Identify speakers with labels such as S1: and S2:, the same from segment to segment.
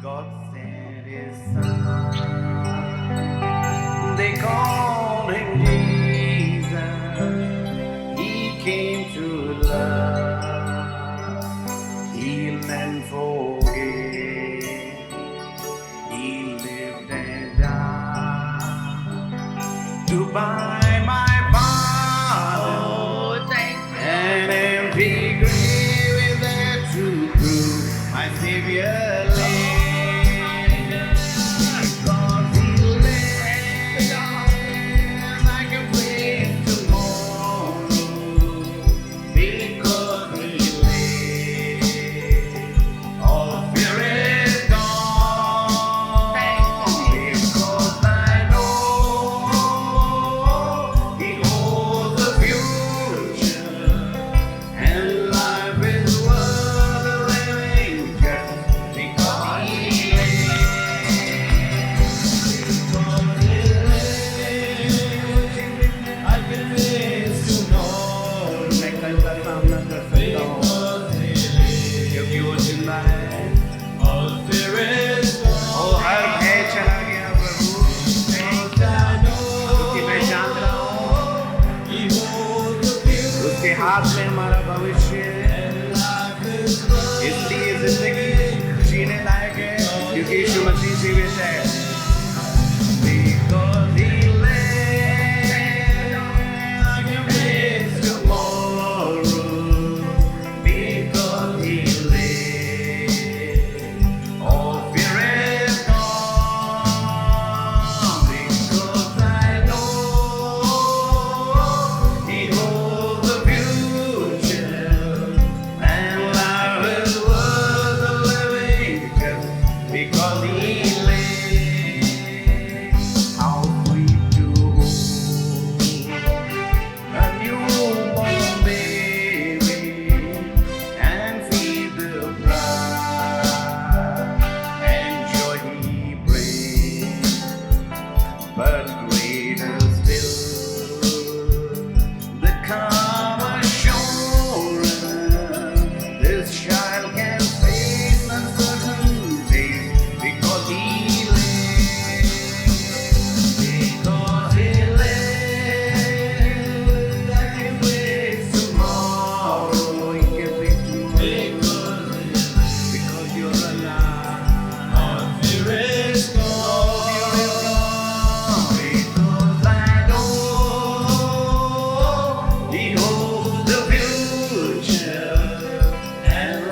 S1: God sent his son. They called him Jesus. He came to love, heal and forgive. He lived and died to buy my pardon.
S2: Oh, thank you.
S1: An empty grave is there to prove my Savior lives. Because He lives, I can face tomorrow. Because He lives, all fear is gone. Because I know He holds the future. And life is worth living just because He lives. Because He lives, I can face tomorrow. मैं कल का सामना कर सकता हूँ क्योंकि वो जिंदा है। All fear is gone. ओ हर भय चला गया प्रभु, क्योंकि मैं जान रहा हूँ उसके हाथ में हमारा भविष्य है। इसलिए जिंदगी जीने लायक है क्योंकि यीशु मसीह जीवित है। Because He lives, I can face tomorrow. Because He lives, all fear is gone. Because I know He holds the future, and life is worth living just because He lives. How sweet to hold a newborn baby and feed the bride, and joy He brings. But greater still, the calm assurance this child can face uncertainty because He lives. Because He lives, I can face tomorrow. He can face tomorrow because you're alive. All fear is gone. Because I know He holds the future, and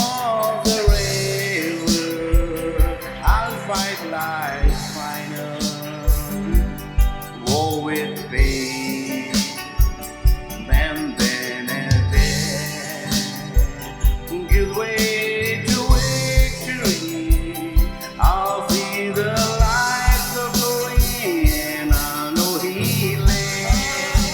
S1: of the river, I'll fight life's final war with pain. Then and there, give way to victory. I'll see the lights of glory, and I know He lives.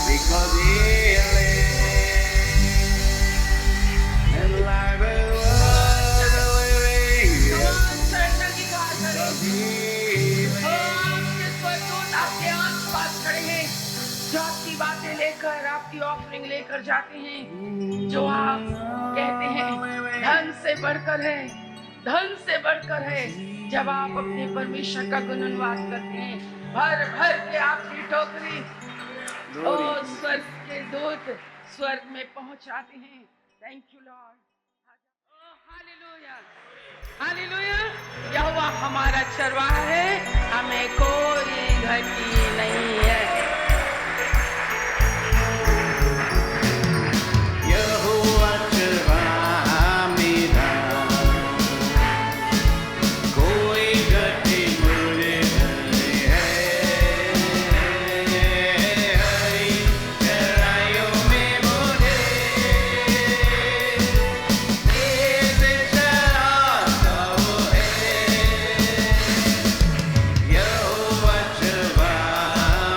S1: Because He lives, and life is worth the living. Because He
S2: आपके आस-पास खड़े हैं जो आपकी बातें लेकर आपकी offering लेकर जाते हैं, जो आप कहते हैं धन से बढ़कर है, धन से बढ़कर है। जब आप अपने परमेश्वर का गुणगान करते हैं, भर भर के आपकी टोकरी ओ स्वर्ग के दूत स्वर्ग में पहुंचाते हैं। Thank you lord. Hallelujah, hallelujah. यहोवा हमारा चरवाहा है, हमें कोई घटी नहीं है।
S1: यहोवा चरवाहा मेरा, कोई घटी मुझे नहीं है। चराइयों में मुझे मेरे चराता वो है। यहोवा चरवाहा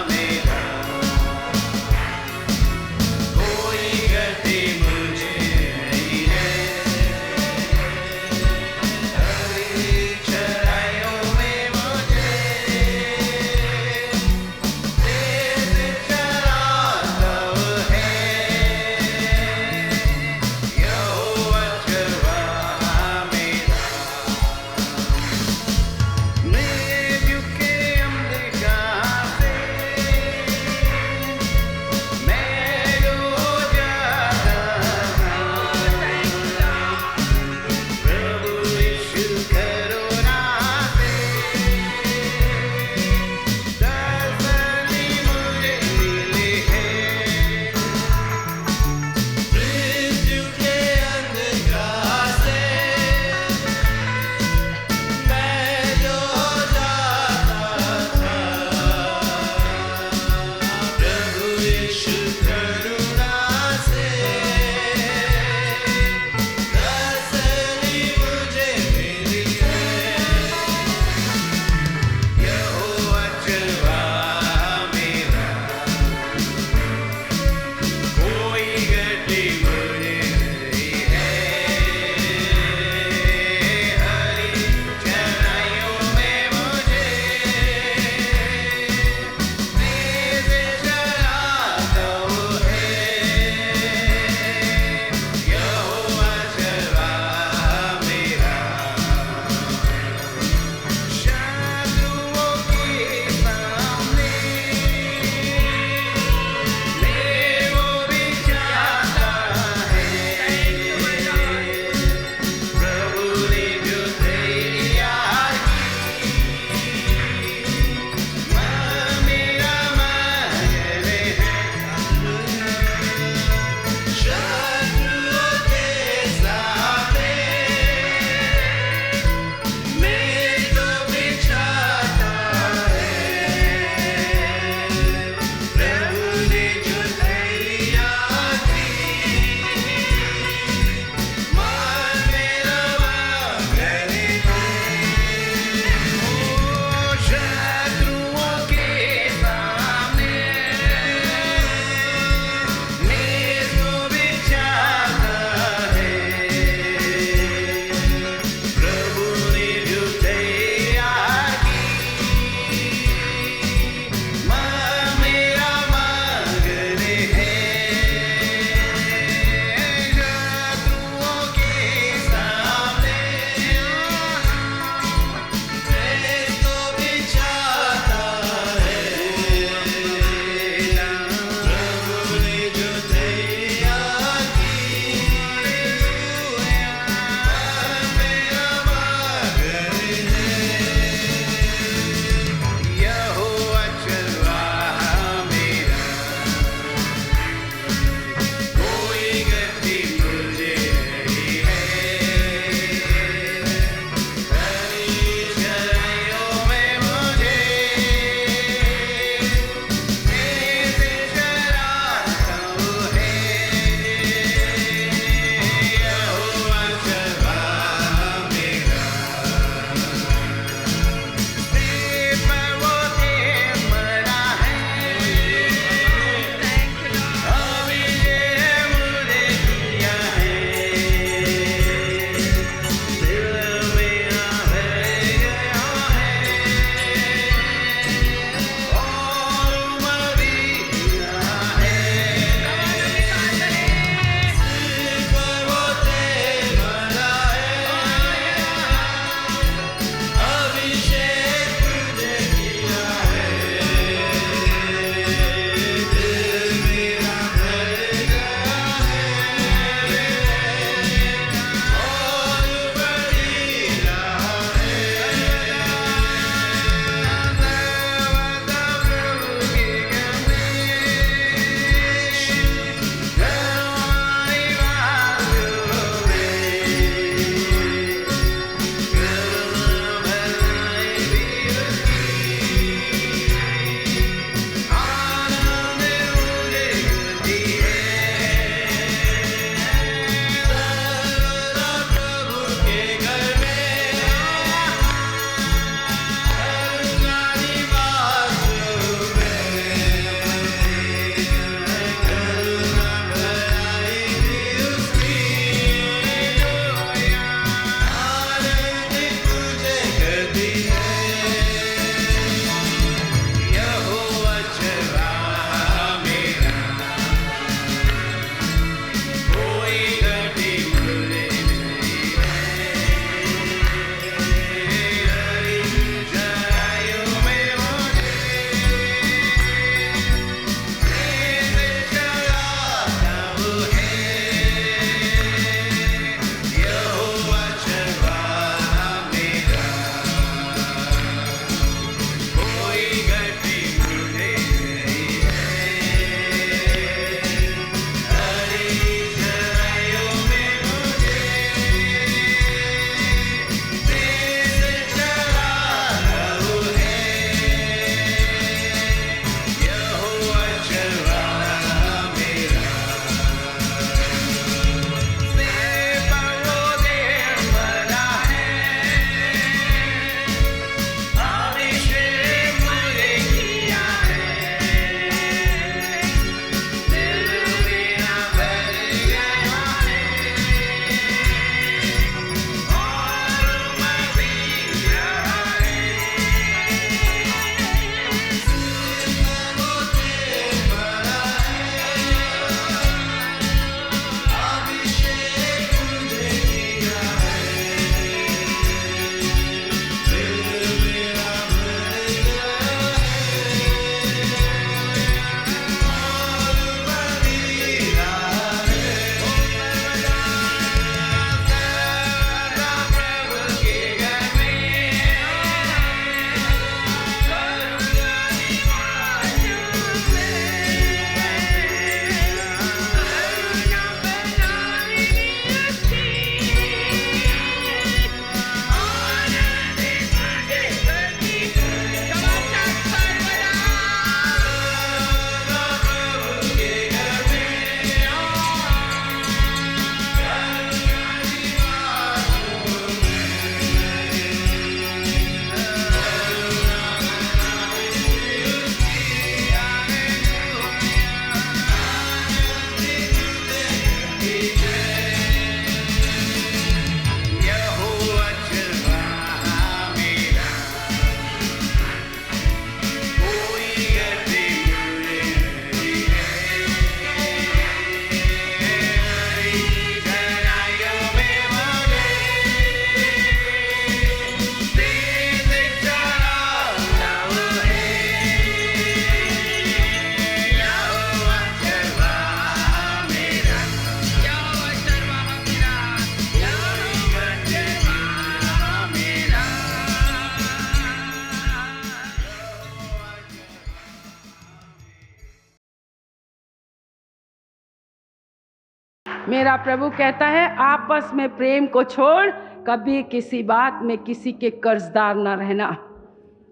S2: मेरा प्रभु कहता है आपस में प्रेम को छोड़ कभी किसी बात में किसी के कर्जदार ना रहना।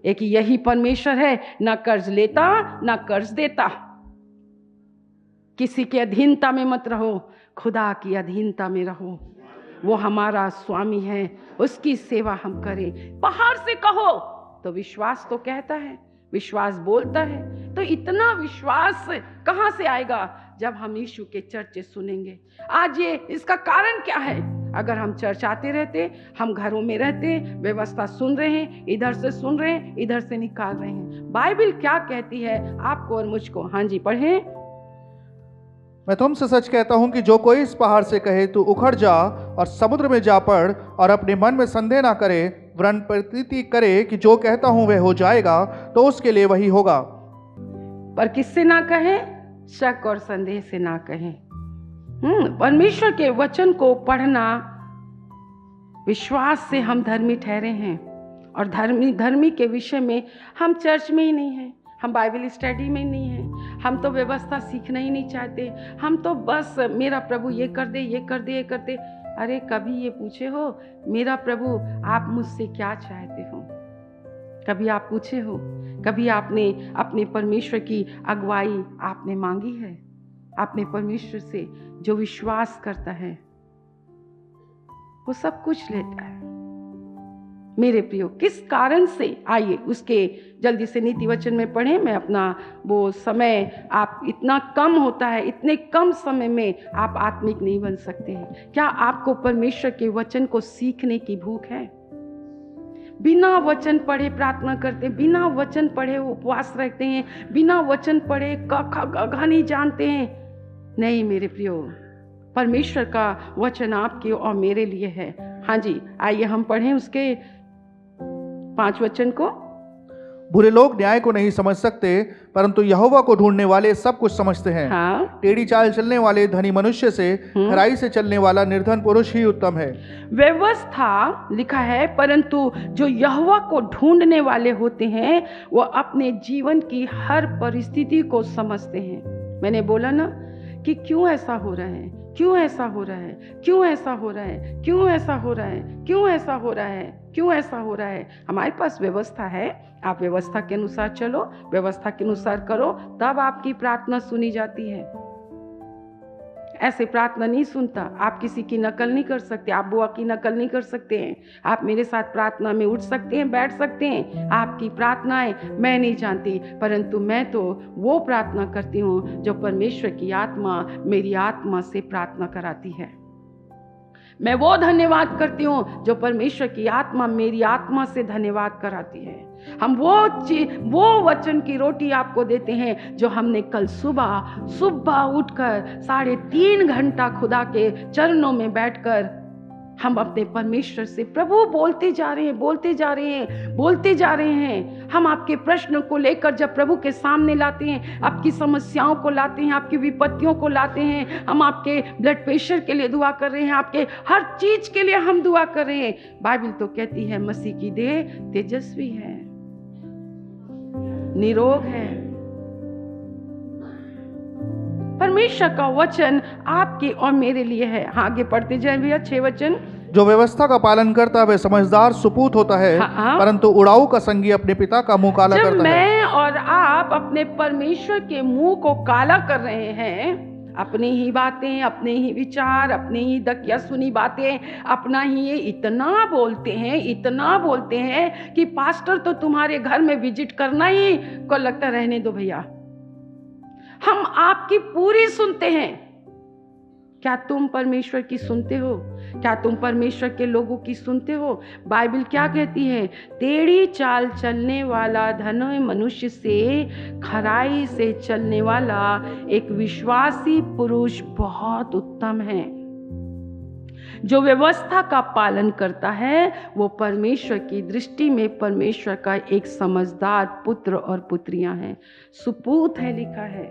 S2: एक यही परमेश्वर है, ना कर्ज लेता ना कर्ज देता। किसी के अधीनता में मत रहो, खुदा की अधीनता में रहो। वो हमारा स्वामी है, उसकी सेवा हम करें। बाहर से कहो तो विश्वास तो कहता है, विश्वास बोलता है। तो इतना विश्वास कहाँ से आएगा जब हम यीशु के चर्चे सुनेंगे। आज ये इसका कारण क्या है? अगर हम चर्च आते रहते, हम घरों में रहते, व्यवस्था सुन रहे हैं, इधर से सुन रहे हैं, इधर से निकाल रहे हैं। बाइबल क्या कहती है आपको और मुझको? हाँ जी, पढ़ें।
S3: मैं तुमसे सच कहता हूं कि जो कोई इस पहाड़ से कहे तू उखड़ जा और समुद्र में जा पड़, और अपने मन में संदेह ना करे, वरन प्रतीति करे कि जो कहता हूं वह हो जाएगा, तो उसके लिए वही होगा।
S2: पर किससे ना कहे? शक और संदेह से ना कहे। परमेश्वर के वचन को पढ़ना, विश्वास से हम धर्मी ठहरे हैं। और धर्मी के विषय में हम चर्च में ही नहीं हैं, हम बाइबल स्टडी में नहीं हैं, हम तो व्यवस्था सीखना ही नहीं चाहते। हम तो बस मेरा प्रभु ये कर दे, ये कर दे, ये कर दे। अरे कभी ये पूछे हो मेरा प्रभु आप मुझसे क्या चाहते हो? कभी आप पूछे हो? कभी आपने अपने परमेश्वर की अगुवाई आपने मांगी है? आपने परमेश्वर से जो विश्वास करता है वो सब कुछ लेता है। मेरे प्रियो, किस कारण से? आइए उसके जल्दी से नीति वचन में पढ़ें। मैं अपना वो समय, आप इतना कम होता है, इतने कम समय में आप आत्मिक नहीं बन सकते हैं। क्या आपको परमेश्वर के वचन को सीखने की भूख है? बिना वचन पढ़े प्रार्थना करते हैं, बिना वचन पढ़े उपवास रखते हैं, बिना वचन पढ़े ग नहीं जानते हैं। नहीं मेरे प्रियो, परमेश्वर का वचन आपके और मेरे लिए है। हाँ जी, आइए हम पढ़ें उसके 5 वचन को।
S3: बुरे लोग न्याय को नहीं समझ सकते, परंतु यहोवा को ढूंढने वाले सब कुछ समझते हैं।
S2: हाँ।
S3: टेढ़ी चाल चलने वाले धनी मनुष्य से खराई से चलने वाला निर्धन पुरुष ही उत्तम है।
S2: व्यवस्था लिखा है, परंतु जो यहोवा को ढूंढने वाले होते हैं वो अपने जीवन की हर परिस्थिति को समझते हैं। मैंने बोला ना कि क्यों ऐसा हो रहा है, क्यों ऐसा हो रहा है, क्यों ऐसा हो रहा है, क्यों ऐसा हो रहा है, क्यों ऐसा हो रहा है, क्यों ऐसा हो रहा है। हमारे पास व्यवस्था है, आप व्यवस्था के अनुसार चलो, व्यवस्था के अनुसार करो, तब आपकी प्रार्थना सुनी जाती है। ऐसे प्रार्थना नहीं सुनता। आप किसी की नकल नहीं कर सकते, आप बुआ की नकल नहीं कर सकते हैं। आप मेरे साथ प्रार्थना में उठ सकते हैं, बैठ सकते हैं। आपकी प्रार्थनाएं मैं नहीं जानती, परंतु मैं तो वो प्रार्थना करती हूँ जो परमेश्वर की आत्मा मेरी आत्मा से प्रार्थना कराती है। मैं वो धन्यवाद करती हूँ जो परमेश्वर की आत्मा मेरी आत्मा से धन्यवाद कराती है। हम वो वचन की रोटी आपको देते हैं जो हमने कल सुबह उठकर 3.5 घंटा खुदा के चरणों में बैठकर हम अपने परमेश्वर से प्रभु बोलते जा रहे हैं, बोलते जा रहे हैं, बोलते जा रहे हैं। हम आपके प्रश्नों को लेकर जब प्रभु के सामने लाते हैं, आपकी समस्याओं को लाते हैं, आपकी विपत्तियों को लाते हैं, हम आपके ब्लड प्रेशर के लिए दुआ कर रहे हैं, आपके हर चीज के लिए हम दुआ कर रहे हैं। बाइबल तो कहती है मसीह की देह तेजस्वी है, निरोग है। परमेश्वर का वचन आपके और मेरे लिए है। आगे पढ़ते जाए भैया 6 वचन।
S3: जो व्यवस्था का पालन करता है वह समझदार सुपूत होता है, परंतु उड़ाऊ का संगी अपने पिता का मुंह काला करता है।
S2: जब मैं और आप अपने परमेश्वर के मुंह को काला कर रहे हैं, अपनी ही बातें, अपने ही विचार, अपनी ही दकिया सुनी बातें, अपना ही ये इतना बोलते हैं कि पास्टर तो तुम्हारे घर में विजिट करना ही को लगता, रहने दो भैया, हम आपकी पूरी सुनते हैं। क्या तुम परमेश्वर की सुनते हो? क्या तुम परमेश्वर के लोगों की सुनते हो? बाइबल क्या कहती है? टेढ़ी चाल चलने वाला धनी मनुष्य से खराई से चलने वाला एक विश्वासी पुरुष बहुत उत्तम है। जो व्यवस्था का पालन करता है वो परमेश्वर की दृष्टि में परमेश्वर का एक समझदार पुत्र और पुत्रियां हैं, सुपूत है लिखा है।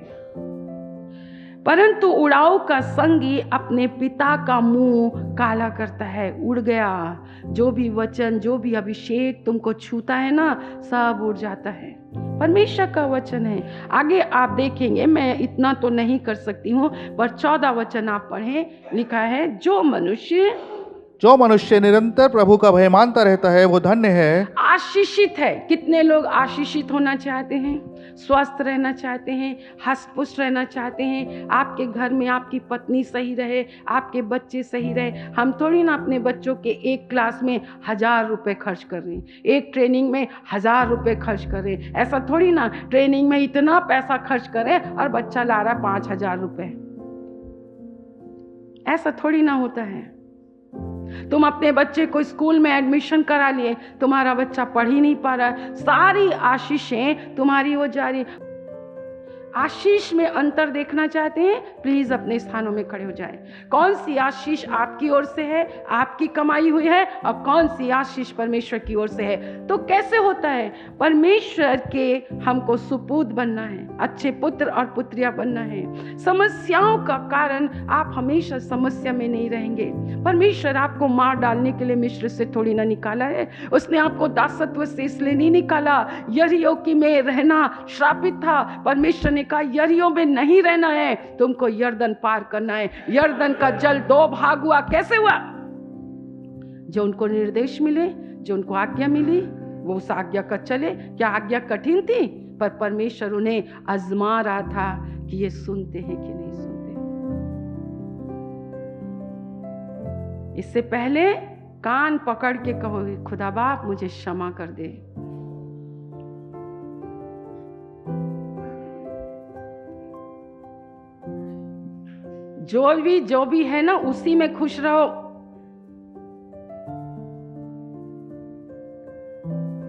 S2: परंतु उड़ाऊ का संगी अपने पिता का मुंह काला करता है। उड़ गया, जो भी वचन, जो भी अभिषेक तुमको छूता है ना, सब उड़ जाता है। परमेश्वर का वचन है। आगे आप देखेंगे, मैं इतना तो नहीं कर सकती हूँ, पर 14 वचन आप पढ़ें, लिखा है
S3: जो मनुष्य निरंतर प्रभु का भय मानता रहता है वो धन्य है,
S2: आशीषित है। कितने लोग आशीषित होना चाहते हैं, स्वस्थ रहना चाहते हैं, हष्ट-पुष्ट रहना चाहते हैं, आपके घर में आपकी पत्नी सही रहे, आपके बच्चे सही रहे। हम थोड़ी ना अपने बच्चों के एक क्लास में 1000 रुपए खर्च कर रहे हैं, एक ट्रेनिंग में 1000 रुपए खर्च कर रहे हैं। ऐसा थोड़ी ना ट्रेनिंग में इतना पैसा खर्च करें और बच्चा ला रहा 5000 रुपए। ऐसा थोड़ी ना होता है। तुम अपने बच्चे को स्कूल में एडमिशन करा लिए, तुम्हारा बच्चा पढ़ ही नहीं पा रहा, सारी आशीषें तुम्हारी हो जा रही। आशीष में अंतर देखना चाहते हैं, प्लीज अपने स्थानों में खड़े हो जाएं। कौन सी आशीष आपकी ओर से है, आपकी कमाई हुई है, और कौन सी आशीष परमेश्वर की ओर से है। तो कैसे होता है, परमेश्वर के हमको सुपूत बनना है, अच्छे पुत्र और पुत्रियां बनना है। समस्याओं का कारण आप हमेशा समस्या में नहीं रहेंगे। परमेश्वर आपको मार डालने के लिए मिस्र से थोड़ी ना निकाला है, उसने आपको दासत्व से इसलिए नहीं निकाला। यरीहो की में रहना श्रापित था, परमेश्वर ने कहा यरीहो में नहीं रहना है, तुमको यरदन पार करना है। यरदन का जल 2 भाग हुआ। कैसे हुआ? जो उनको निर्देश मिले, जो उनको आज्ञा मिली, वो उस आज्ञा का चले। क्या आज्ञा कठिन थी? पर परमेश्वर उन्हें आजमा रहा था कि ये सुनते हैं कि नहीं सुनते। इससे पहले कान पकड़ के कहो, खुदा बाप मुझे क्षमा कर दे। जो भी है ना, उसी में खुश रहो।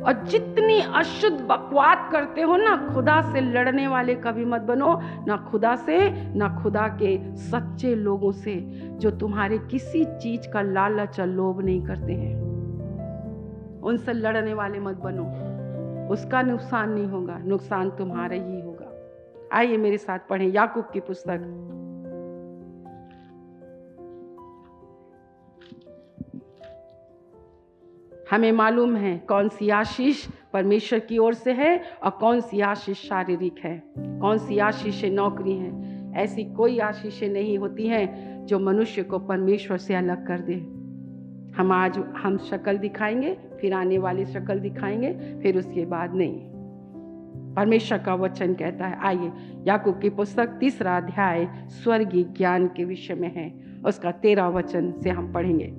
S2: और जितनी अशुद्ध बकवाद करते हो ना, खुदा से लड़ने वाले कभी मत बनो। ना खुदा से, ना खुदा के सच्चे लोगों से, जो तुम्हारे किसी चीज का लालच और लोभ नहीं करते हैं, उनसे लड़ने वाले मत बनो। उसका नुकसान नहीं होगा, नुकसान तुम्हारा ही होगा। आइए मेरे साथ पढ़ें याकूब की पुस्तक। हमें मालूम है कौन सी आशीष परमेश्वर की ओर से है और कौन सी आशीष शारीरिक है, कौन सी आशीषें नौकरी हैं। ऐसी कोई आशीषें नहीं होती हैं जो मनुष्य को परमेश्वर से अलग कर दे। हम शक्ल दिखाएंगे, फिर आने वाली शक्ल दिखाएंगे, फिर उसके बाद नहीं। परमेश्वर का वचन कहता है, आइए याकूब की पुस्तक 3 अध्याय स्वर्गीय ज्ञान के विषय में है, उसका 13 वचन से हम पढ़ेंगे।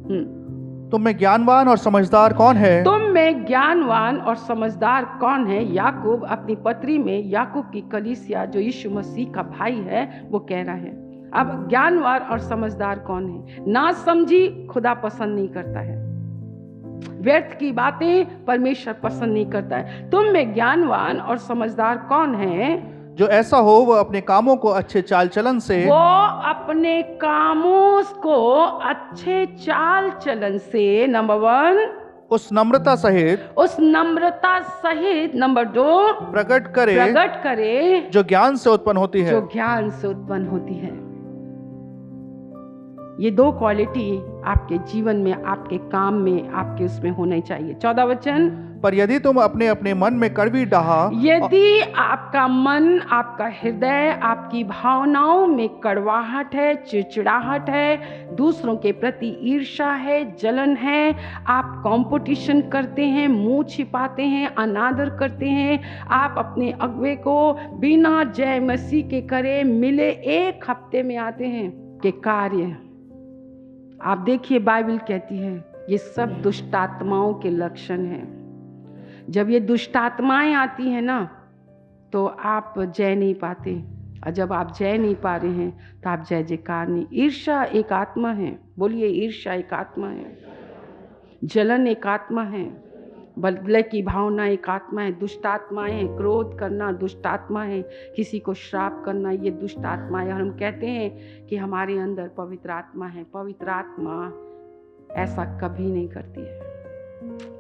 S3: तुम में ज्ञानवान और समझदार कौन है?
S2: तुम में ज्ञानवान और समझदार कौन है? याकूब अपनी पत्री में याकूब की कलीसिया, जो यीशु मसीह का भाई है, वो कह रहा है। अब ज्ञानवान और समझदार कौन है? ना समझी खुदा पसंद नहीं करता है, व्यर्थ की बातें परमेश्वर पसंद नहीं करता है। तुम में ज्ञानवान और समझदार कौन है?
S3: जो ऐसा हो वह अपने कामों को अच्छे चाल चलन से,
S2: वो अपने कामों को अच्छे चाल चलन से, नंबर 1,
S3: उस नम्रता सहित, नंबर 2, प्रकट करे जो ज्ञान से उत्पन्न होती है। ये 2 क्वालिटी आपके जीवन में, आपके काम में, आपके उसमें होना चाहिए। 14 वचन। पर यदि तुम अपने अपने मन में कड़वी डाहा,
S2: यदि आपका मन, आपका हृदय, आपकी भावनाओं में कड़वाहट है, चिड़चिड़ाहट है, दूसरों के प्रति ईर्ष्या है, जलन है, आप कंपटीशन करते हैं, मुंह छिपाते हैं, अनादर करते हैं, आप अपने अगुवे को बिना जय मसीह के करे मिले 1 हफ्ते में आते हैं के कार्य, आप देखिए बाइबल कहती है ये सब दुष्टात्माओं के लक्षण हैं। जब ये दुष्टात्माएं आती हैं ना, तो आप जय नहीं पाते, और जब आप जय नहीं पा रहे हैं तो आप जय जयकार नहीं। ईर्ष्या एक आत्मा है, बोलिए ईर्ष्या एक आत्मा है, जलन एक आत्मा है, बदले की भावना एक आत्मा है, दुष्टात्माएं हैं। क्रोध करना दुष्टात्मा है, किसी को श्राप करना ये दुष्टात्मा है। और हम कहते हैं कि हमारे अंदर पवित्र आत्मा है। पवित्र आत्मा ऐसा कभी नहीं करती है।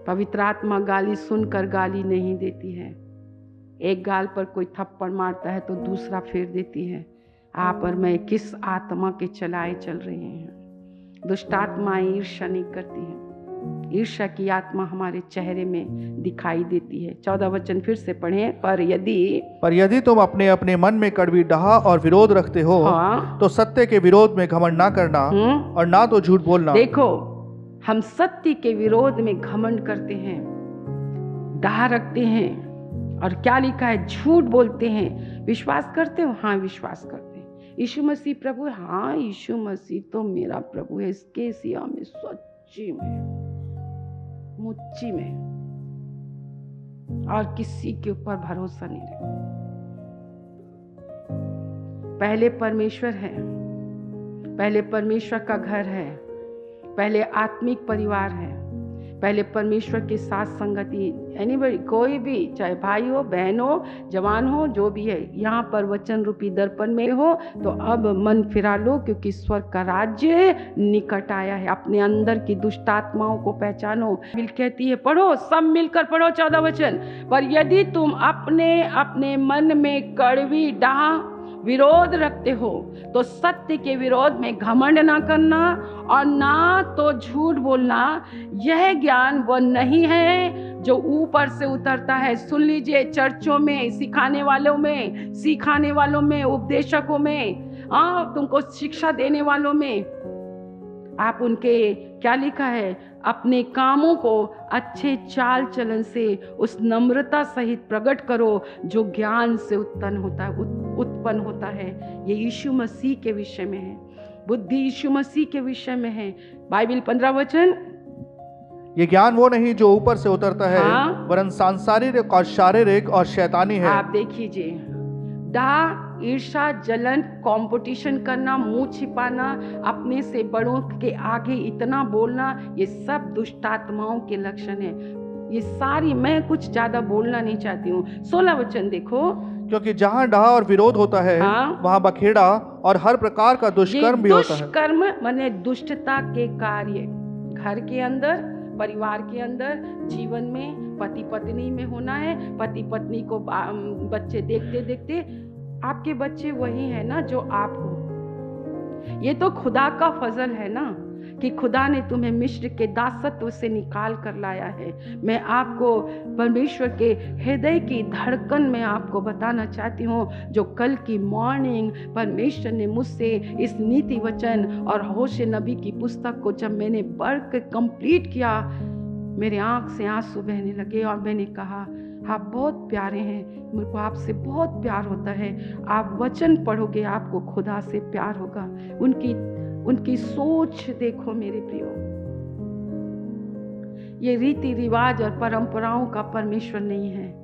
S2: पवित्र आत्मा गाली सुनकर गाली नहीं देती है। एक गाल पर कोई थप्पड़ मारता है तो दूसरा फेर देती है। आप और मैं किस आत्मा के चलाए चल रहे हैं? दुष्ट आत्माएं ईर्ष्या नहीं करती हैं। ईर्ष्या की आत्मा हमारे चेहरे में दिखाई देती है। 14 वचन फिर से पढ़ें। पर यदि
S3: तुम अपने अपने मन में कड़वी डहा और विरोध रखते हो,
S2: हाँ,
S3: तो सत्य के विरोध में घमंड ना करना और ना तो झूठ बोलना।
S2: देखो, हम सत्य के विरोध में घमंड करते हैं, डहा रखते हैं, और क्या लिखा है, झूठ बोलते हैं। विश्वास करते हो? हाँ, विश्वास करते हैं। यीशु मसीह प्रभु है? हाँ, यीशु मसीह तो मेरा प्रभु है, इसके सिया में, सच्ची में, मुच्ची में, और किसी के ऊपर भरोसा नहीं रखते। पहले परमेश्वर है, पहले परमेश्वर का घर है, पहले आत्मिक परिवार है, पहले परमेश्वर के साथ संगति। एनीबडी, कोई भी, चाहे भाई हो, बहन हो, जवान हो, जो भी है, यहाँ पर वचन रूपी दर्पण में हो तो अब मन फिरा लो, क्योंकि स्वर्ग का राज्य निकट आया है। अपने अंदर की दुष्ट आत्माओं को पहचानो। बिल कहती है, पढ़ो, सब मिलकर पढ़ो 14 वचन। पर यदि तुम अपने अपने मन में कड़वी डहा विरोध रखते हो, तो सत्य के विरोध में घमंड ना करना और ना तो झूठ बोलना। यह ज्ञान वह नहीं है जो ऊपर से उतरता है। सुन लीजिए, चर्चों में, सिखाने वालों में, उपदेशकों में, तुमको शिक्षा देने वालों में, आप उनके, क्या लिखा है, अपने कामों को अच्छे चाल चलन से उस नम्रता सहित प्रकट करो जो ज्ञान से उत्पन्न होता है। ये यीशु मसीह के विषय में है, बुद्धि यीशु मसीह के विषय में है। बाइबल 15 वचन।
S3: ये ज्ञान वो नहीं जो ऊपर से उतरता है,
S2: हाँ?
S3: वरन सांसारिक और शारीरिक और शैतानी है।
S2: आप देखिए, डा, ईर्षा, जलन, कंपटीशन करना, मुंह छिपाना, अपने से बड़ों के आगे इतना बोलना, ये सब दुष्ट आत्माओं के लक्षण है। ये सारी, मैं कुछ ज्यादा बोलना नहीं चाहती हूँ। 16 वचन देखो।
S3: क्योंकि जहाँ डहा और विरोध होता है,
S2: हाँ?
S3: वहाँ बखेड़ा और हर प्रकार का दुष्कर्म भी होता है।
S2: दुष्कर्म माने दुष्टता के कार्य, घर के अंदर, परिवार के अंदर, जीवन में, पति पत्नी में होना है। पति पत्नी को बच्चे देखते देखते, आपके बच्चे वही है ना जो आप हो। ये तो खुदा का फजल है ना कि खुदा ने तुम्हें मिस्र के दासत्व से निकाल कर लाया है। मैं आपको परमेश्वर के हृदय की धड़कन में आपको बताना चाहती हूँ, जो कल की मॉर्निंग परमेश्वर ने मुझसे इस नीति वचन और होशे नबी की पुस्तक को जब मैंने पढ़ के कंप्लीट किया, मेरे आंख से आंसू बहने लगे और मैंने कहा, आप बहुत प्यारे हैं, मेरे को आपसे बहुत प्यार होता है। आप वचन पढ़ोगे, आपको खुदा से प्यार होगा। उनकी सोच देखो मेरे प्रियो, ये रीति रिवाज और परंपराओं का परमेश्वर नहीं है।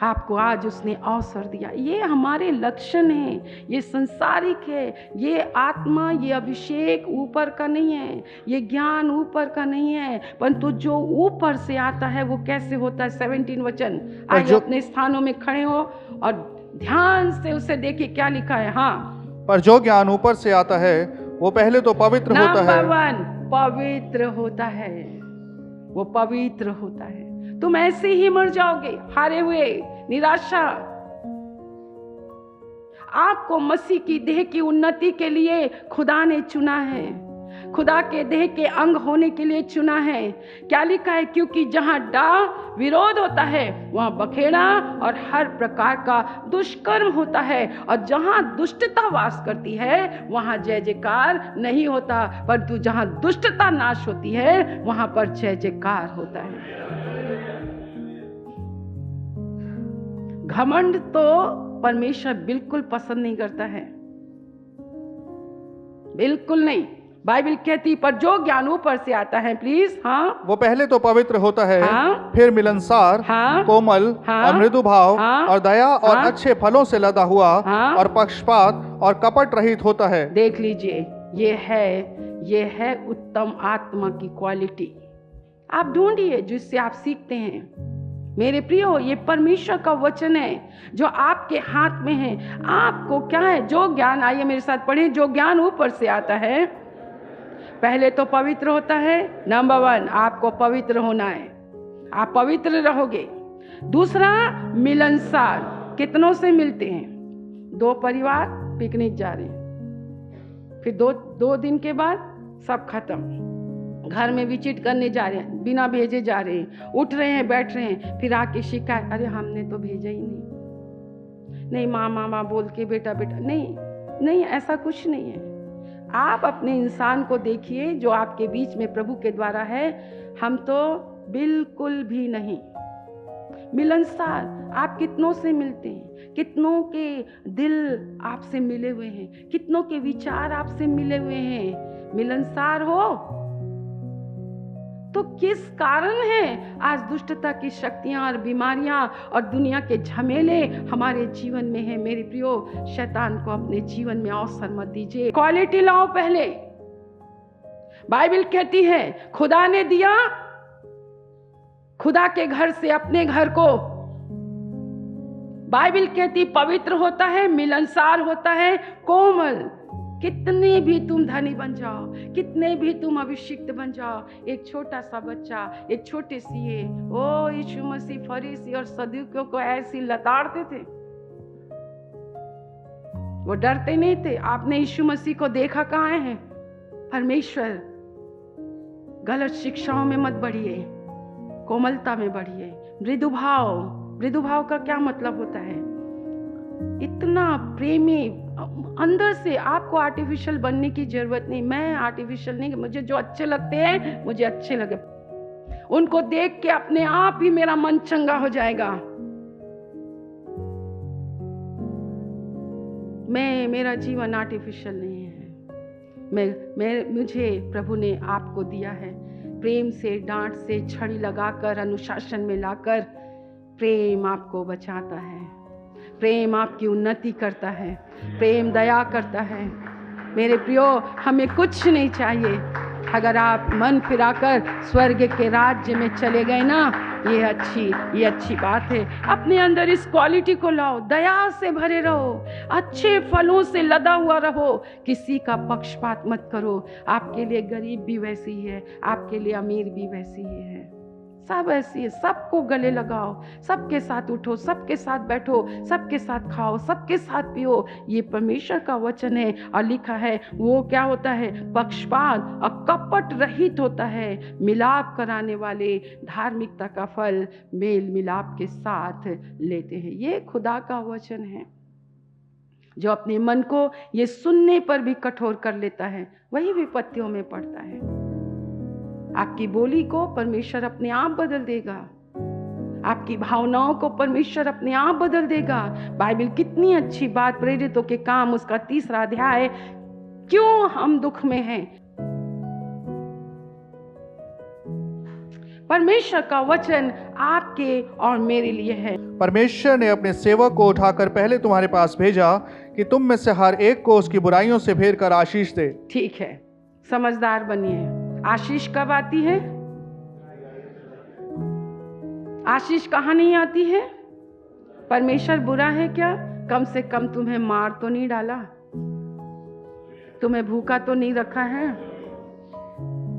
S2: आपको आज उसने अवसर दिया। ये हमारे लक्षण हैं, ये संसारिक है, ये आत्मा, ये अभिषेक ऊपर का नहीं है, ये ज्ञान ऊपर का नहीं है, परंतु जो ऊपर से आता है वो कैसे होता है। 17 वचन। आइए अपने स्थानों में खड़े हो और ध्यान से उसे देखिए क्या लिखा है। हाँ,
S3: पर जो ज्ञान ऊपर से आता है वो पहले तो पवित्र होता है।
S2: नंबर 1 पवित्र होता है, वो पवित्र होता है। तुम ऐसे ही मर जाओगे, हारे हुए, निराशा। आपको मसीह की देह की उन्नति के लिए खुदा ने चुना है, खुदा के देह के अंग होने के लिए चुना है। क्या लिखा है, क्योंकि जहां डा विरोध होता है वहां बखेड़ा और हर प्रकार का दुष्कर्म होता है, और जहां दुष्टता वास करती है वहां जय जयकार नहीं होता, परंतु जहां दुष्टता नाश होती है वहां पर जय जयकार होता है। घमंड तो परमेश्वर बिल्कुल पसंद नहीं करता है, बिल्कुल नहीं। बाइबल कहती, पर जो ज्ञान ऊपर से आता है, प्लीज, हाँ,
S3: वो पहले तो पवित्र होता है,
S2: हाँ,
S3: फिर मिलनसार,
S2: हाँ,
S3: कोमल,
S2: हाँ,
S3: और मृदु भाव,
S2: हाँ,
S3: और दया और
S2: हाँ,
S3: अच्छे फलों से लदा हुआ,
S2: हाँ,
S3: और पक्षपात और कपट रहित होता है।
S2: देख लीजिए, ये है उत्तम आत्मा की क्वालिटी। आप ढूंढिए जिससे आप सीखते हैं। मेरे प्रियो, ये परमेश्वर का वचन है जो आपके हाथ में है। आपको क्या है, जो ज्ञान, आइए मेरे साथ पढ़े, जो ज्ञान ऊपर से आता है पहले तो पवित्र होता है। नंबर 1, आपको पवित्र होना है, आप पवित्र रहोगे। दूसरा, मिलनसार। कितनों से मिलते हैं? 2 परिवार पिकनिक जा रहे हैं, फिर दो दिन के बाद सब खत्म, घर में विजिट करने जा रहे हैं, बिना भेजे जा रहे हैं, उठ रहे हैं, बैठ रहे हैं, फिर आके शिकायत, अरे हमने तो भेजा ही नहीं, मामा बोल के बेटा नहीं, ऐसा कुछ नहीं है। आप अपने इंसान को देखिए जो आपके बीच में प्रभु के द्वारा है। हम तो बिल्कुल भी नहीं मिलनसार। आप कितनों से मिलते हैं, कितनों के दिल आपसे मिले हुए हैं, कितनों के विचार आपसे मिले हुए हैं। मिलनसार हो तो किस कारण है आज दुष्टता की शक्तियां और बीमारियां और दुनिया के झमेले हमारे जीवन में है। मेरे प्रियो, शैतान को अपने जीवन में अवसर मत दीजिए। क्वालिटी लाओ पहले। बाइबल कहती है खुदा ने दिया, खुदा के घर से अपने घर को, बाइबल कहती पवित्र होता है, मिलनसार होता है, कोमल। कितने भी तुम धनी बन जाओ, कितने भी तुम अभिषिक्त बन जाओ, एक छोटा सा बच्चा, एक छोटे से ओ यीशु मसीह फरीसी और सदूकियों को ऐसी लताड़ते थे, वो डरते नहीं थे। आपने यीशु मसीह को देखा कहाँ है? परमेश्वर, गलत शिक्षाओं में मत बढ़िए, कोमलता में बढ़िए। मृदु भाव का क्या मतलब होता है? इतना प्रेमी अंदर से। आपको आर्टिफिशियल बनने की जरूरत नहीं। मैं आर्टिफिशियल नहीं, मुझे जो अच्छे लगते हैं मुझे अच्छे लगे, उनको देख के अपने आप ही मेरा मन चंगा हो जाएगा। मेरा जीवन आर्टिफिशियल नहीं है। मुझे प्रभु ने आपको दिया है प्रेम से, डांट से, छड़ी लगाकर, अनुशासन में लाकर। प्रेम आपको बचाता है, प्रेम आपकी उन्नति करता है, प्रेम दया करता है। मेरे प्रियो, हमें कुछ नहीं चाहिए। अगर आप मन फिराकर स्वर्ग के राज्य में चले गए ना, ये अच्छी बात है। अपने अंदर इस क्वालिटी को लाओ, दया से भरे रहो, अच्छे फलों से लदा हुआ रहो, किसी का पक्षपात मत करो। आपके लिए गरीब भी वैसी ही है, आपके लिए अमीर भी वैसी ही है, सब ऐसी है। सबको गले लगाओ, सबके साथ उठो, सबके साथ बैठो, सबके साथ खाओ, सबके साथ पियो। ये परमेश्वर का वचन है। और लिखा है वो क्या होता है? पक्षपात और कपट रहित होता है, मिलाप कराने वाले धार्मिकता का फल मेल मिलाप के साथ लेते हैं। ये खुदा का वचन है। जो अपने मन को ये सुनने पर भी कठोर कर लेता है, वही विपत्तियों में पड़ता है। आपकी बोली को परमेश्वर अपने आप बदल देगा, आपकी भावनाओं को परमेश्वर अपने आप बदल देगा। बाइबल कितनी अच्छी बात, प्रेरितों के काम उसका 3 अध्याय, क्यों हम दुख में हैं। परमेश्वर का वचन आपके और मेरे लिए है।
S3: परमेश्वर ने अपने सेवक को उठाकर पहले तुम्हारे पास भेजा कि तुम में से हर एक को उसकी बुराइयों से फेर कर आशीष दे।
S2: ठीक है, समझदार बनिए। आशीष कब आती है? आशीष कहाँ नहीं आती है? परमेश्वर बुरा है क्या? कम से कम तुम्हें मार तो नहीं डाला, तुम्हें भूखा तो नहीं रखा है,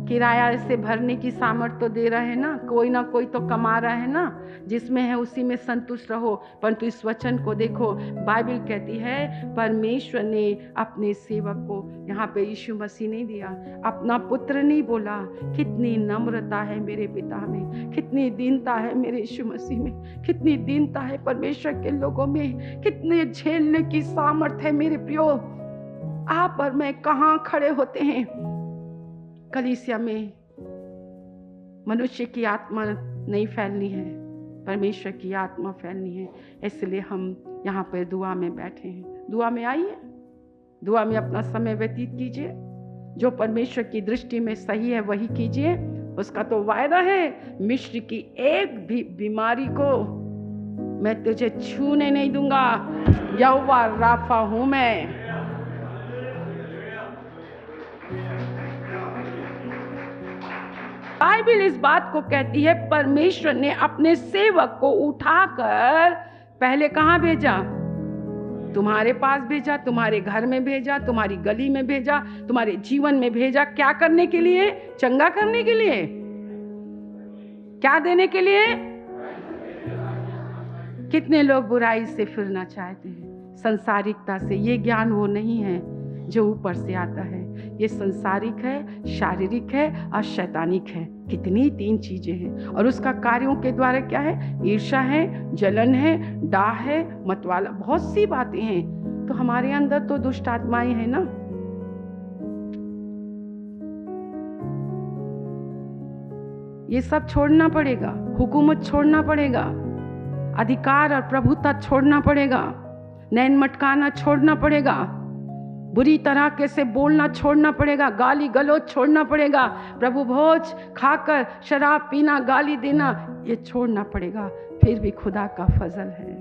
S2: किराया से भरने की सामर्थ तो दे रहा है ना कोई तो कमा रहा है ना। जिसमें है उसी में संतुष्ट रहो। परंतु इस वचन को देखो, बाइबल कहती है परमेश्वर ने अपने सेवक को, यहाँ पे यीशु मसीह नहीं दिया, अपना पुत्र नहीं बोला। कितनी नम्रता है मेरे पिता में, कितनी दीनता है मेरे यीशु मसीह में, कितनी दीनता है परमेश्वर के लोगों में, कितने झेलने की सामर्थ है। मेरे प्रियो, आप और मैं कहाँ खड़े होते हैं? कलीसिया में मनुष्य की आत्मा नहीं फैलनी है, परमेश्वर की आत्मा फैलनी है। इसलिए हम यहाँ पर दुआ में बैठे हैं। दुआ में आइए, दुआ में अपना समय व्यतीत कीजिए। जो परमेश्वर की दृष्टि में सही है वही कीजिए। उसका तो वायदा है, मिस्र की एक भी बीमारी को मैं तुझे छूने नहीं दूंगा। यहोवा राफा हूं मैं। बाइबल इस बात को कहती है, परमेश्वर ने अपने सेवक को उठाकर पहले कहाँ भेजा? तुम्हारे पास भेजा, तुम्हारे घर में भेजा, तुम्हारी गली में भेजा, तुम्हारे जीवन में भेजा। क्या करने के लिए? चंगा करने के लिए। क्या देने के लिए? कितने लोग बुराई से फिरना चाहते हैं, संसारिकता से। ये ज्ञान वो नहीं है जो ऊपर से आता है। ये संसारिक है, शारीरिक है और शैतानिक है। कितनी 3 चीजें हैं। और उसका कार्यों के द्वारा क्या है? ईर्ष्या है, जलन है, डाह है, मतवाला, बहुत सी बातें हैं। तो हमारे अंदर तो दुष्ट आत्माएं हैं ना। ये सब छोड़ना पड़ेगा, हुकूमत छोड़ना पड़ेगा, अधिकार और प्रभुता छोड़ना पड़ेगा, नैन मटकाना छोड़ना पड़ेगा, बुरी तरह से बोलना छोड़ना पड़ेगा, गाली गलौज छोड़ना पड़ेगा, प्रभु भोज खाकर शराब पीना, गाली देना, ये छोड़ना पड़ेगा। फिर भी खुदा का फजल है।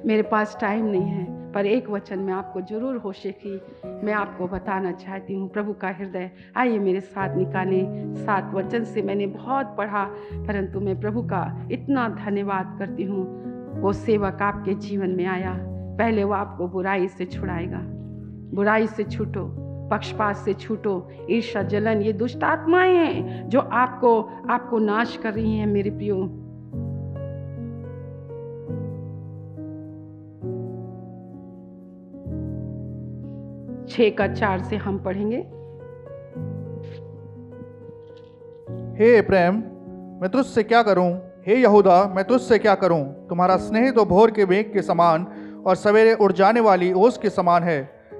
S2: मेरे पास टाइम नहीं है, पर एक वचन मैं आपको जरूर होशे की मैं आपको बताना चाहती हूँ। प्रभु का हृदय आइए मेरे साथ निकालें। 7 वचन से मैंने बहुत पढ़ा, परंतु मैं प्रभु का इतना धन्यवाद करती हूँ। वो सेवक आपके जीवन में आया, पहले वो आपको बुराई से छुड़ाएगा। बुराई से छूटो, पक्षपात से छूटो, ईर्ष्या जलन ये दुष्ट आत्माएं हैं जो आपको नाश कर रही हैं। मेरे प्रियो, छः का 4 से हम पढ़ेंगे।
S3: हे प्रेम, मैं तुझसे क्या करूं? हे यहूदा, मैं तुझसे क्या करूं? तुम्हारा स्नेह तो भोर के मेघ के समान और सवेरे उड़ जाने वाली ओस के समान है।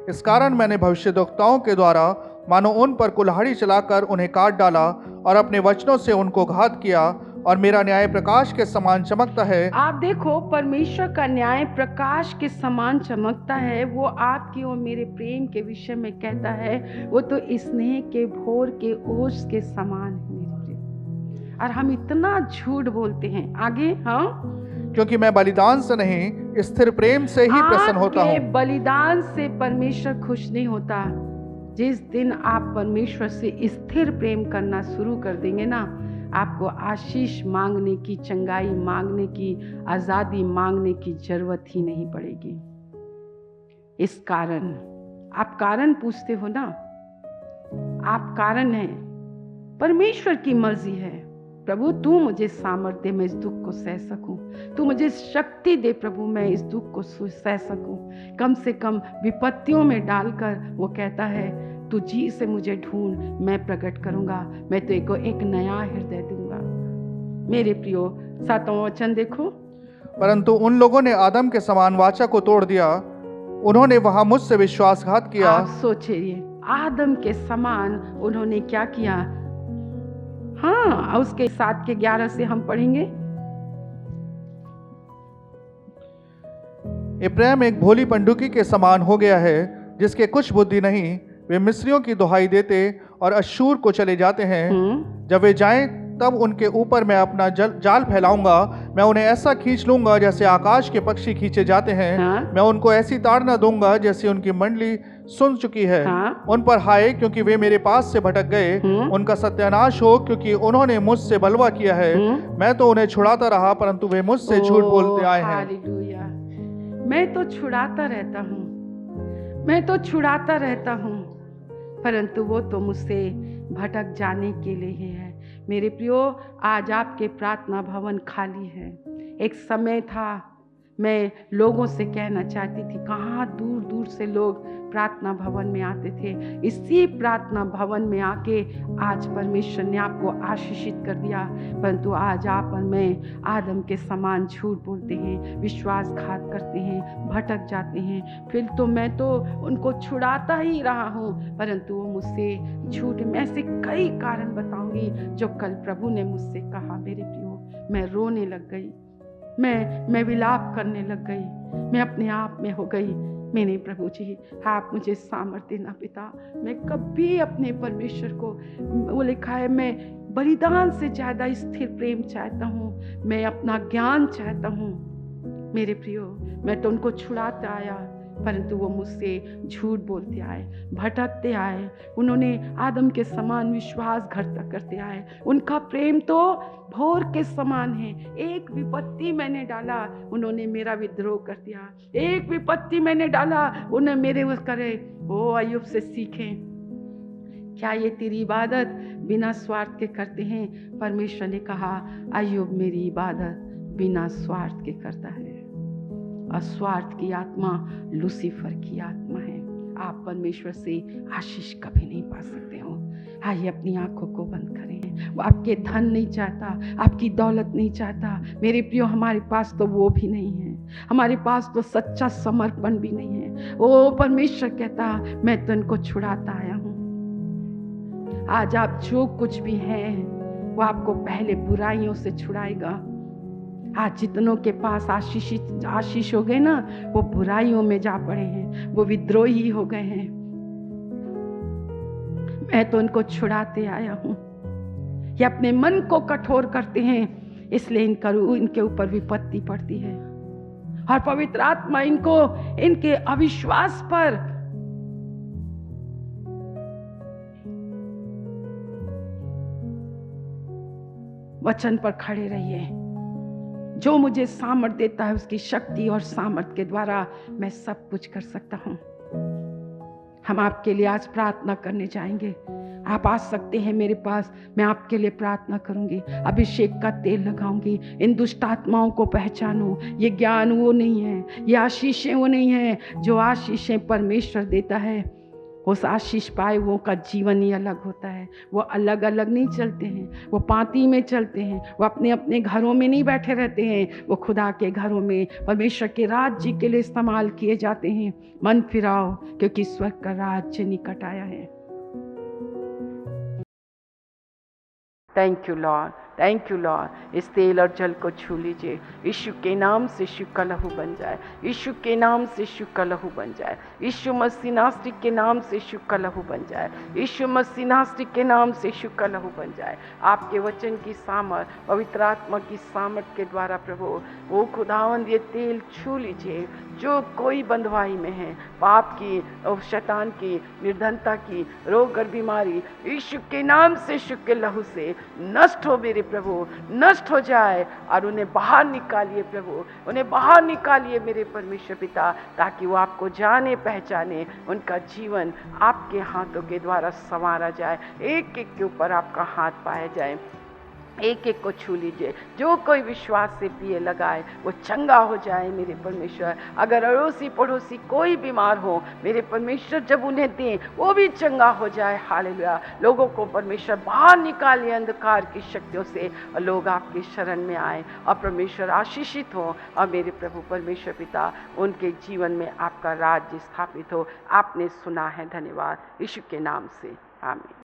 S3: इस कारण मैंने भविष्यद्वक्ताओं के द्वारा मानो उन पर कुल्हाड़ी चलाकर उन्हें काट डाला और अपने वचनों से उनको घात किया, और मेरा न्याय प्रकाश के समान चमकता है।
S2: आप देखो, परमेश्वर का न्याय प्रकाश के समान चमकता है। वो आपकी और मेरे प्रेम के विषय में कहता है, वो तो स्नेह के भोर के ओस के समान है मेरे प्रिय। और हम इतना झूठ बोलते हैं। आगे, हाँ,
S3: क्योंकि मैं बलिदान से नहीं, स्थिर प्रेम से ही प्रसन्न होता हूँ।
S2: बलिदान से परमेश्वर खुश नहीं होता। जिस दिन आप परमेश्वर से स्थिर प्रेम करना शुरू कर देंगे ना, आपको आशीष मांगने की, चंगाई मांगने की, आजादी मांगने की जरूरत ही नहीं पड़ेगी। इस कारण आप कारण पूछते हो ना, आप कारण है, परमेश्वर की मर्जी है। प्रभु तू मुझे सामर्थ्य दे, मैं इस दुख को सह सकूं। तू मुझे शक्ति दे प्रभु, मैं इस दुख को सह सकूं। कम से कम विपत्तियों में डालकर वो कहता है, तू जी से मुझे ढूंढ, मैं प्रकट करूंगा, मैं तेरे को एक नया हृदय दूंगा। मेरे प्रियो, 7वां वचन देखो।
S3: परंतु उन लोगों ने आदम के समान वाचा को तोड़ दिया, उन्होंने वहां मुझसे विश्वासघात किया।
S2: आप सोचिए, आदम के समान उन्होंने क्या किया? हाँ, उसके 7 के 11 से हम पढ़ेंगे।
S3: इब्राहिम एक भोली पंडुकी के समान हो गया है, जिसके कुछ बुद्धि नहीं। वे मिस्रियों की दुहाई देते और अश्शूर को चले जाते हैं। जब वे जाएं, तब उनके ऊपर मैं अपना जाल फैलाऊंगा। मैं उन्हें ऐसा खींच लूंगा जैसे आकाश के पक्षी खींचे जाते हैं। मैं उनको ऐसी ताड़ना दूंगा जैसे उनकी मंडली सुन चुकी है। उन पर हाय, क्योंकि वे मेरे पास से भटक गए। उनका सत्यानाश हो, क्योंकि उन्होंने मुझसे बलवा किया है। मैं तो उन्हें छुड़ाता रहा, परंतु वे मुझसे झूठ बोलते आए हैं।
S2: हालेलुया। मैं तो छुड़ाता रहता हूँ, मैं तो छुड़ाता रहता हूँ, परंतु वो तो मुझसे भटक जाने के लिए ही है। मेरे प्रियो, आज आपके प्रार्थना भवन खाली है। एक समय था, मैं लोगों से कहना चाहती थी, कहाँ दूर दूर से लोग प्रार्थना भवन में आते थे। इसी प्रार्थना भवन में आके आज परमेश्वर ने आपको आशीषित कर दिया, परंतु आज आप और मैं आदम के समान झूठ बोलते हैं, विश्वासघात करते हैं, भटक जाते हैं। फिर तो मैं तो उनको छुड़ाता ही रहा हूँ, परंतु वो मुझसे झूठ, मैं ऐसे कई कारण बताऊंगी जो कल प्रभु ने मुझसे कहा। मेरे प्रियो, मैं रोने लग गई, मैं विलाप करने लग गई, मैं अपने आप में हो गई। मैंने, प्रभु जी आप मुझे सामर्थ्य देना पिता। मैं कभी अपने परमेश्वर को, वो लिखा है, मैं बलिदान से ज़्यादा स्थिर प्रेम चाहता हूँ, मैं अपना ज्ञान चाहता हूँ। मेरे प्रियो, मैं तो उनको छुड़ाता आया, परंतु वो मुझसे झूठ बोलते आए, भटकते आए। उन्होंने आदम के समान विश्वासघात करते आए। उनका प्रेम तो भोर के समान है। एक विपत्ति मैंने डाला, उन्होंने मेरा विद्रोह कर दिया। एक विपत्ति मैंने डाला, उन्हें मेरे वो करे। ओ अय्यूब से सीखें, क्या ये तेरी इबादत बिना स्वार्थ के करते हैं? परमेश्वर ने कहा, अय्यूब मेरी इबादत बिना स्वार्थ के करता है। और स्वार्थ की आत्मा लूसीफर की आत्मा है। आप परमेश्वर से आशीष कभी नहीं पा सकते हो। आइए अपनी आंखों को बंद करें। वो आपके धन नहीं चाहता, आपकी दौलत नहीं चाहता। मेरे प्रियो, हमारे पास तो वो भी नहीं है, हमारे पास तो सच्चा समर्पण भी नहीं है। ओ परमेश्वर कहता, मैं तो इनको छुड़ाता आया हूँ। आज आप जो कुछ भी हैं वो आपको पहले बुराइयों से छुड़ाएगा। आज जितनों के पास आशीष हो गए ना, वो बुराइयों में जा पड़े हैं, वो विद्रोही हो गए हैं। मैं तो उनको छुड़ाते आया हूं। ये अपने मन को कठोर करते हैं, इसलिए इनके ऊपर विपत्ति पड़ती है। और पवित्र आत्मा इनको इनके अविश्वास पर वचन पर खड़े रहिए। जो मुझे सामर्थ देता है, उसकी शक्ति और सामर्थ के द्वारा मैं सब कुछ कर सकता हूं। हम आपके लिए आज प्रार्थना करने जाएंगे। आप आ सकते हैं मेरे पास, मैं आपके लिए प्रार्थना करूंगी, अभिषेक का तेल लगाऊंगी। इन दुष्ट आत्माओं को पहचानो। ये ज्ञान वो नहीं है, ये आशीषें वो नहीं है। जो आशीषें परमेश्वर देता है, उस आशीष पाए वो का जीवन ही अलग होता है। वो अलग अलग नहीं चलते हैं, वो पांति में चलते हैं। वो अपने अपने घरों में नहीं बैठे रहते हैं, वो खुदा के घरों में परमेश्वर के राज्य के लिए इस्तेमाल किए जाते हैं। मन फिराओ, क्योंकि स्वर्ग का राज्य निकट आया है। Thank you Lord, thank you Lord. इस तेल और जल को छू लीजिए। यीशु के नाम से यीशु का लहू बन जाए, यीशु के नाम से यीशु का लहू बन जाए, यीशु मसीह नासरी के नाम से यीशु का लहू बन जाए, यीशु मसीह नासरी के नाम से यीशु का लहू बन जाए। आपके वचन की सामर्थ, पवित्र आत्मा की सामर्थ के द्वारा प्रभु वो खुदावंद ये तेल छू लीजिए। जो कोई बंधुआई में है, पाप की और शैतान की, निर्धनता की, रोग और बीमारी, यीशु के नाम से यीशु के लहू से नष्ट हो मेरे प्रभु, नष्ट हो जाए। और उन्हें बाहर निकालिए प्रभु, उन्हें बाहर निकालिए मेरे परमेश्वर पिता, ताकि वो आपको जाने पहचाने, उनका जीवन आपके हाथों के द्वारा संवारा जाए। एक एक के ऊपर आपका हाथ पाया जाए। एक एक को छू लीजिए। जो कोई विश्वास से पिए लगाए वो चंगा हो जाए मेरे परमेश्वर। अगर अड़ोसी पड़ोसी कोई बीमार हो, मेरे परमेश्वर जब उन्हें दें वो भी चंगा हो जाए। हालेलुया। लोगों को परमेश्वर बाहर निकालिए अंधकार की शक्तियों से, और लोग आपके शरण में आए और परमेश्वर आशीषित हो। और मेरे प्रभु परमेश्वर पिता, उनके जीवन में आपका राज्य स्थापित हो। आपने सुना है, धन्यवाद। यीशु के नाम से, आमीन।